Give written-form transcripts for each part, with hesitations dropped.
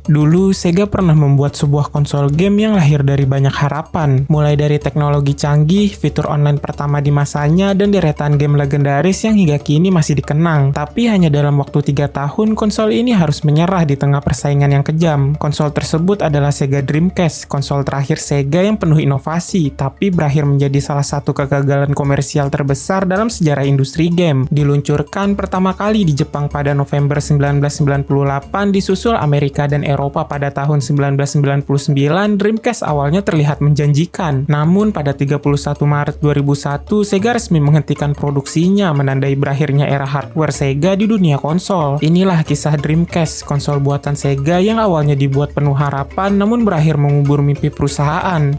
Dulu, Sega pernah membuat sebuah konsol game yang lahir dari banyak harapan, mulai dari teknologi canggih, fitur online pertama di masanya, dan deretan game legendaris yang hingga kini masih dikenang. Tapi hanya dalam waktu 3 tahun, konsol ini harus menyerah di tengah persaingan yang kejam. Konsol tersebut adalah Sega Dreamcast, konsol terakhir Sega yang penuh inovasi, tapi berakhir menjadi salah satu kegagalan komersial terbesar dalam sejarah industri game. Diluncurkan pertama kali di Jepang pada November 1998, disusul Amerika dan Eropa pada tahun 1999, Dreamcast awalnya terlihat menjanjikan. Namun pada 31 Maret 2001, Sega resmi menghentikan produksinya, menandai berakhirnya era hardware Sega di dunia konsol. Inilah kisah Dreamcast, konsol buatan Sega yang awalnya dibuat penuh harapan namun berakhir mengubur mimpi perusahaan.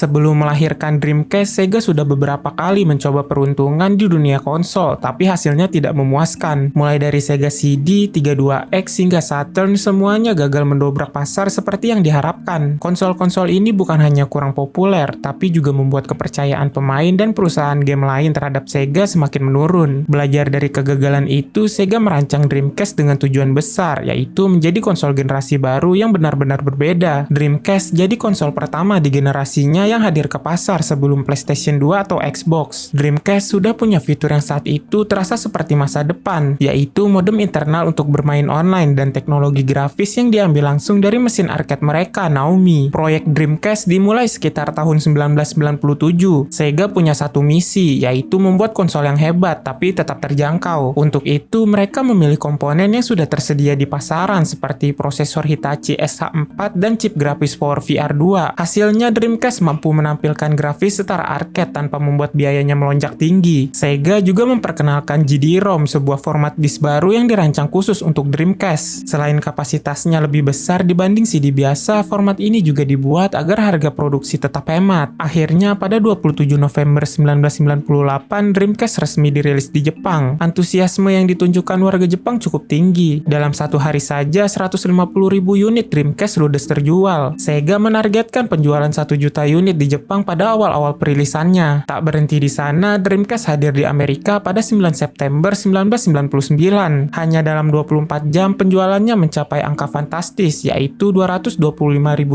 Sebelum melahirkan Dreamcast, Sega sudah beberapa kali mencoba peruntungan di dunia konsol, tapi hasilnya tidak memuaskan. Mulai dari Sega CD, 32X, hingga Saturn, semuanya gagal mendobrak pasar seperti yang diharapkan. Konsol-konsol ini bukan hanya kurang populer, tapi juga membuat kepercayaan pemain dan perusahaan game lain terhadap Sega semakin menurun. Belajar dari kegagalan itu, Sega merancang Dreamcast dengan tujuan besar, yaitu menjadi konsol generasi baru yang benar-benar berbeda. Dreamcast jadi konsol pertama di generasinya yang hadir ke pasar sebelum PlayStation 2 atau Xbox. Dreamcast sudah punya fitur yang saat itu terasa seperti masa depan, yaitu modem internal untuk bermain online dan teknologi grafis yang diambil langsung dari mesin arcade mereka, Naomi. Proyek Dreamcast dimulai sekitar tahun 1997. Sega punya satu misi, yaitu membuat konsol yang hebat tapi tetap terjangkau. Untuk itu, mereka memilih komponen yang sudah tersedia di pasaran seperti prosesor Hitachi SH4 dan chip grafis Power VR 2. Hasilnya, Dreamcast mampu menampilkan grafis setara arcade tanpa membuat biayanya melonjak tinggi. Sega juga memperkenalkan GD-ROM, sebuah format disk baru yang dirancang khusus untuk Dreamcast. Selain kapasitasnya lebih besar dibanding CD biasa, format ini juga dibuat agar harga produksi tetap hemat. Akhirnya, pada 27 November 1998, Dreamcast resmi dirilis di Jepang. Antusiasme yang ditunjukkan warga Jepang cukup tinggi. Dalam satu hari saja, 150.000 unit Dreamcast ludes terjual. Sega menargetkan penjualan 1 juta unit di Jepang pada awal-awal perilisannya. Tak berhenti di sana, Dreamcast hadir di Amerika pada 9 September 1999. Hanya dalam 24 jam penjualannya mencapai angka fantastis, yaitu 225.000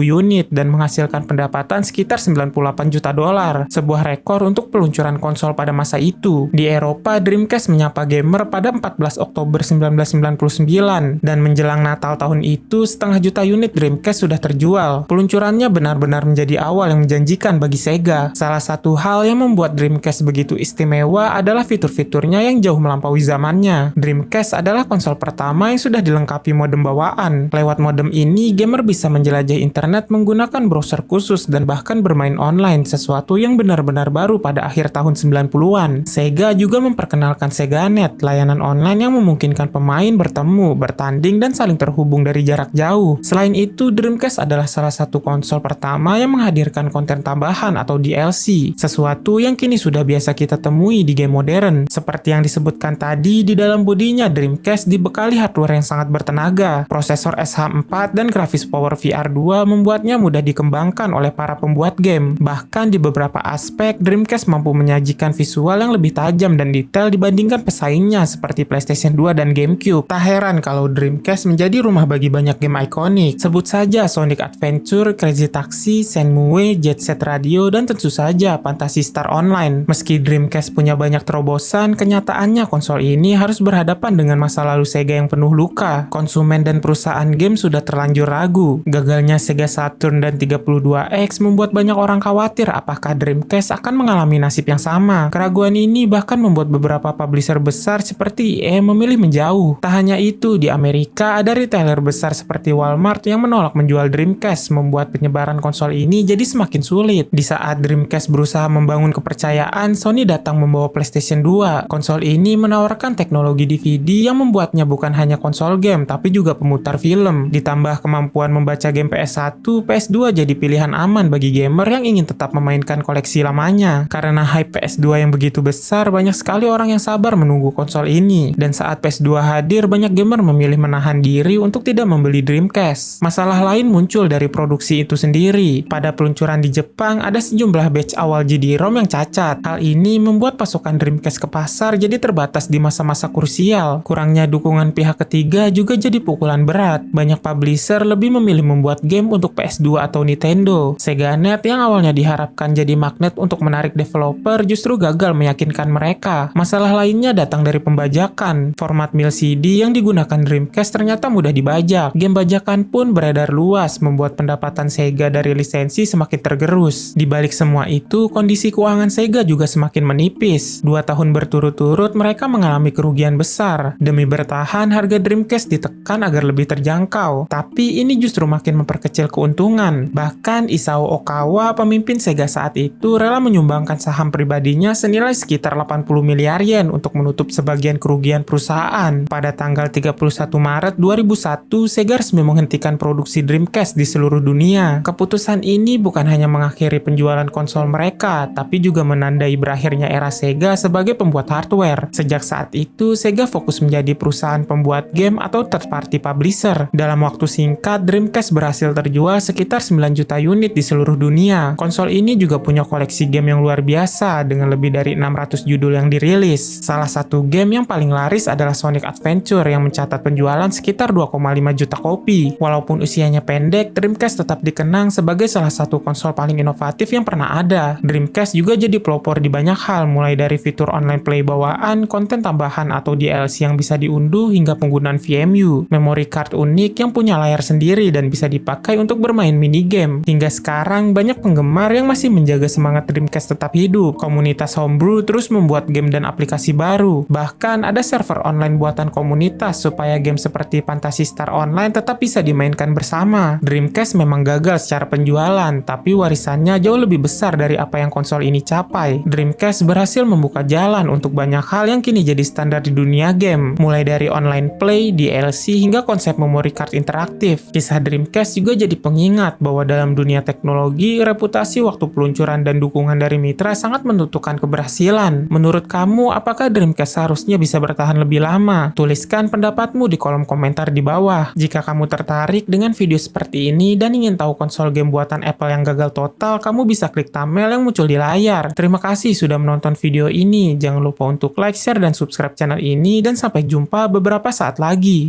unit dan menghasilkan pendapatan sekitar 98 juta dolar, sebuah rekor untuk peluncuran konsol pada masa itu. Di Eropa, Dreamcast menyapa gamer pada 14 Oktober 1999 dan menjelang Natal tahun itu, 0,5 juta unit Dreamcast sudah terjual. Peluncurannya benar-benar menjadi awal yang menjanjikan bagi Sega. Salah satu hal yang membuat Dreamcast begitu istimewa adalah fitur-fiturnya yang jauh melampaui zamannya. Dreamcast adalah konsol pertama yang sudah dilengkapi modem bawaan. Lewat modem ini, gamer bisa menjelajah internet menggunakan browser khusus dan bahkan bermain online, sesuatu yang benar-benar baru pada akhir tahun 90-an. Sega juga memperkenalkan SegaNet, layanan online yang memungkinkan pemain bertemu, bertanding, dan saling terhubung dari jarak jauh. Selain itu, Dreamcast adalah salah satu konsol pertama yang menghadirkan konten tambahan atau DLC, sesuatu yang kini sudah biasa kita temui di game modern. Seperti yang disebutkan tadi, di dalam bodinya Dreamcast dibekali hardware yang sangat bertenaga. Prosesor SH4 dan grafis Power VR 2 membuatnya mudah dikembangkan oleh para pembuat game. Bahkan di beberapa aspek, Dreamcast mampu menyajikan visual yang lebih tajam dan detail dibandingkan pesaingnya seperti PlayStation 2 dan GameCube. Tak heran kalau Dreamcast menjadi rumah bagi banyak game ikonik. Sebut saja Sonic Adventure, Crazy Taxi, Shenmue, Jet Set Radio, dan tentu saja Phantasy Star Online. Meski Dreamcast punya banyak terobosan, kenyataannya konsol ini harus berhadapan dengan masa lalu Sega yang penuh luka. Konsumen dan perusahaan game sudah terlanjur ragu. Gagalnya Sega Saturn dan 32X membuat banyak orang khawatir apakah Dreamcast akan mengalami nasib yang sama. Keraguan ini bahkan membuat beberapa publisher besar seperti EA memilih menjauh. Tak hanya itu, di Amerika ada retailer besar seperti Walmart yang menolak menjual Dreamcast, membuat penyebaran konsol ini jadi semakin sulit. Di saat Dreamcast berusaha membangun kepercayaan, Sony datang membawa PlayStation 2. Konsol ini menawarkan teknologi DVD yang membuatnya bukan hanya konsol game, tapi juga pemutar film. Ditambah kemampuan membaca game PS1, PS2 jadi pilihan aman bagi gamer yang ingin tetap memainkan koleksi lamanya. Karena hype PS2 yang begitu besar, banyak sekali orang yang sabar menunggu konsol ini. Dan saat PS2 hadir, banyak gamer memilih menahan diri untuk tidak membeli Dreamcast. Masalah lain muncul dari produksi itu sendiri. Pada peluncuran di Jepang, ada sejumlah batch awal GD-ROM yang cacat. Hal ini membuat pasokan Dreamcast ke pasar jadi terbatas di masa-masa krusial. Kurangnya dukungan pihak ketiga juga jadi pukulan berat. Banyak publisher lebih memilih membuat game untuk PS2 atau Nintendo. SegaNet yang awalnya diharapkan jadi magnet untuk menarik developer justru gagal meyakinkan mereka. Masalah lainnya datang dari pembajakan. Format mil CD yang digunakan Dreamcast ternyata mudah dibajak. Game bajakan pun beredar luas, membuat pendapatan Sega dari lisensi semakin tergerus. Di balik semua itu, kondisi keuangan Sega juga semakin menipis. 2 tahun berturut-turut mereka mengalami kerugian besar. Demi bertahan, harga Dreamcast ditekan agar lebih terjangkau. Tapi ini justru makin memperkecil keuntungan. Bahkan Isao Okawa, pemimpin Sega saat itu, rela menyumbangkan saham pribadinya senilai sekitar 80 miliar yen untuk menutup sebagian kerugian perusahaan. Pada tanggal 31 Maret 2001, Sega resmi menghentikan produksi Dreamcast di seluruh dunia. Keputusan ini bukan hanya mengakhiri penjualan konsol mereka, tapi juga menandai berakhirnya era Sega sebagai pembuat hardware. Sejak saat itu, Sega fokus menjadi perusahaan pembuat game atau third party publisher. Dalam waktu singkat, Dreamcast berhasil terjual sekitar 9 juta unit di seluruh dunia. Konsol ini juga punya koleksi game yang luar biasa dengan lebih dari 600 judul yang dirilis. Salah satu game yang paling laris adalah Sonic Adventure yang mencatat penjualan sekitar 2,5 juta kopi. Walaupun usianya pendek, Dreamcast tetap dikenang sebagai salah satu konsol paling inovatif yang pernah ada. Dreamcast juga jadi pelopor di banyak hal, mulai dari fitur online play bawaan, konten tambahan atau DLC yang bisa diunduh, hingga penggunaan VMU, memory card unik yang punya layar sendiri dan bisa dipakai untuk bermain minigame. Hingga sekarang, banyak penggemar yang masih menjaga semangat Dreamcast tetap hidup. Komunitas homebrew terus membuat game dan aplikasi baru. Bahkan ada server online buatan komunitas supaya game seperti Phantasy Star Online tetap bisa dimainkan bersama. Dreamcast memang gagal secara penjualan, tapi warisannya jauh lebih besar dari apa yang konsol ini capai. Dreamcast berhasil membuka jalan untuk banyak hal yang kini jadi standar di dunia game, mulai dari online play, DLC, hingga konsep memory card interaktif. Kisah Dreamcast juga jadi pengingat bahwa dalam dunia teknologi, reputasi, waktu peluncuran, dan dukungan dari mitra sangat menentukan keberhasilan. Menurut kamu, apakah Dreamcast seharusnya bisa bertahan lebih lama? Tuliskan pendapatmu di kolom komentar di bawah. Jika kamu tertarik dengan video seperti ini dan ingin tahu konsol game buatan Apple yang gagal total, kamu bisa klik thumbnail yang muncul di layar. Terima kasih sudah menonton video ini. Jangan lupa untuk like, share, dan subscribe channel ini, dan sampai jumpa beberapa saat lagi.